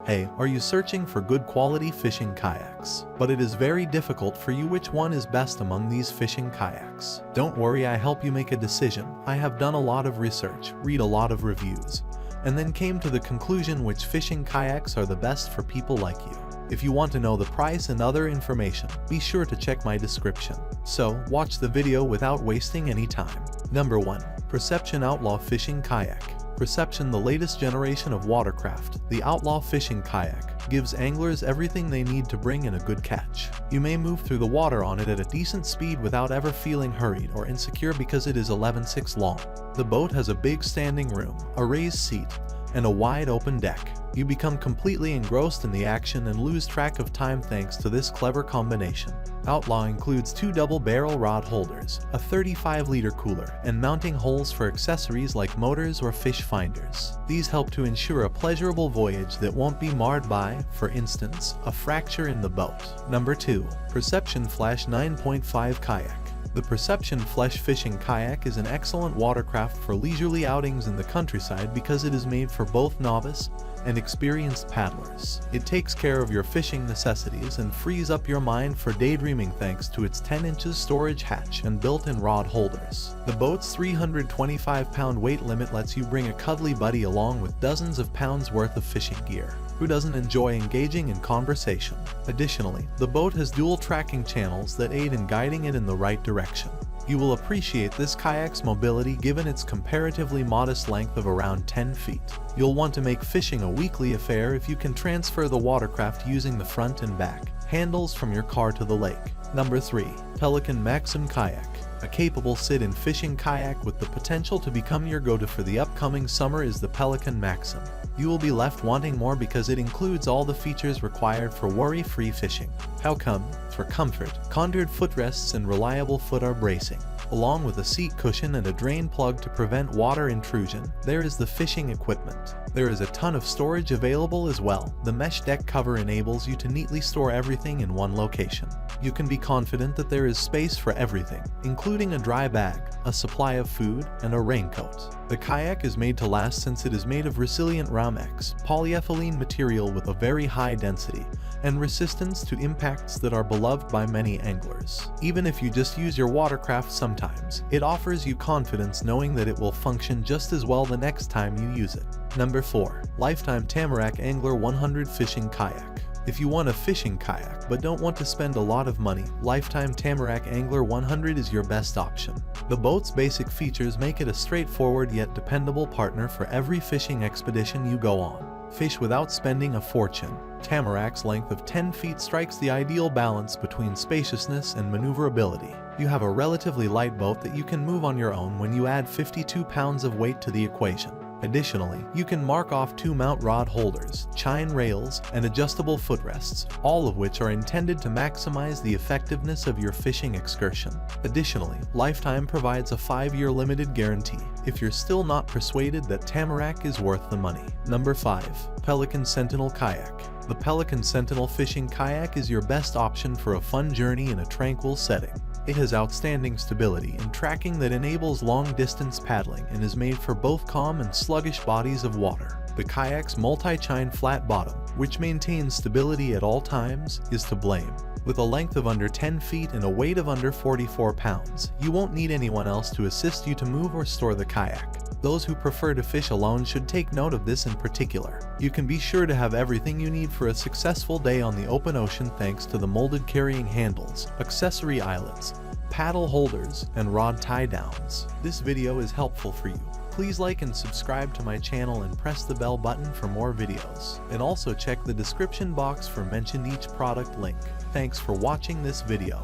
Hey, are you searching for good quality fishing kayaks? But it is very difficult for you which one is best among these fishing kayaks. Don't worry, I help you make a decision. I have done a lot of research, read a lot of reviews, and then came to the conclusion which fishing kayaks are the best for people like you. If you want to know the price and other information, be sure to check my description. So, watch the video without wasting any time. Number 1. Perception Outlaw Fishing Kayak. Perception, the latest generation of watercraft, the Outlaw Fishing Kayak, gives anglers everything they need to bring in a good catch. You may move through the water on it at a decent speed without ever feeling hurried or insecure because it is 11.6 long. The boat has a big standing room, a raised seat, and a wide open deck. You become completely engrossed in the action and lose track of time thanks to this clever combination. Outlaw includes 2 double-barrel rod holders, a 35-liter cooler, and mounting holes for accessories like motors or fish finders. These help to ensure a pleasurable voyage that won't be marred by, for instance, a fracture in the boat. Number 2. Perception Flash 9.5 Kayak. The Perception Flash Fishing Kayak is an excellent watercraft for leisurely outings in the countryside because it is made for both novice and experienced paddlers. It takes care of your fishing necessities and frees up your mind for daydreaming thanks to its 10 inches storage hatch and built-in rod holders. The boat's 325-pound weight limit lets you bring a cuddly buddy along with dozens of pounds worth of fishing gear. Who doesn't enjoy engaging in conversation? Additionally, the boat has dual tracking channels that aid in guiding it in the right direction. You will appreciate this kayak's mobility given its comparatively modest length of around 10 feet. You'll want to make fishing a weekly affair if you can transfer the watercraft using the front and back handles from your car to the lake. Number 3. Pelican Maxim Kayak. A capable sit-in fishing kayak with the potential to become your go-to for the upcoming summer is the Pelican Maxim. You will be left wanting more because it includes all the features required for worry-free fishing. How come? For comfort, contoured footrests and reliable footer bracing, along with a seat cushion and a drain plug to prevent water intrusion, there is the fishing equipment. There is a ton of storage available as well. The mesh deck cover enables you to neatly store everything in one location. You can be confident that there is space for everything, including a dry bag, a supply of food, and a raincoat. The kayak is made to last since it is made of resilient Ramex polyethylene material with a very high density and resistance to impacts that are beloved by many anglers. Even if you just use your watercraft sometimes, it offers you confidence knowing that it will function just as well the next time you use it. Number 4. Lifetime Tamarack Angler 100 Fishing Kayak. If you want a fishing kayak but don't want to spend a lot of money, Lifetime Tamarack Angler 100 is your best option. The boat's basic features make it a straightforward yet dependable partner for every fishing expedition you go on. Fish without spending a fortune. Tamarack's length of 10 feet strikes the ideal balance between spaciousness and maneuverability. You have a relatively light boat that you can move on your own when you add 52 pounds of weight to the equation. Additionally, you can mark off 2 mount rod holders, chine rails, and adjustable footrests, all of which are intended to maximize the effectiveness of your fishing excursion. Additionally, Lifetime provides a 5-year limited guarantee if you're still not persuaded that Tamarack is worth the money. Number 5. Pelican Sentinel Kayak. The Pelican Sentinel Fishing Kayak is your best option for a fun journey in a tranquil setting. It has outstanding stability and tracking that enables long-distance paddling and is made for both calm and sluggish bodies of water. The kayak's multi-chine flat bottom, which maintains stability at all times, is to blame. With a length of under 10 feet and a weight of under 44 pounds, you won't need anyone else to assist you to move or store the kayak. Those who prefer to fish alone should take note of this in particular. You can be sure to have everything you need for a successful day on the open ocean thanks to the molded carrying handles, accessory eyelets, paddle holders, and rod tie-downs. This video is helpful for you. Please like and subscribe to my channel and press the bell button for more videos. And also check the description box for mentioned each product link. Thanks for watching this video.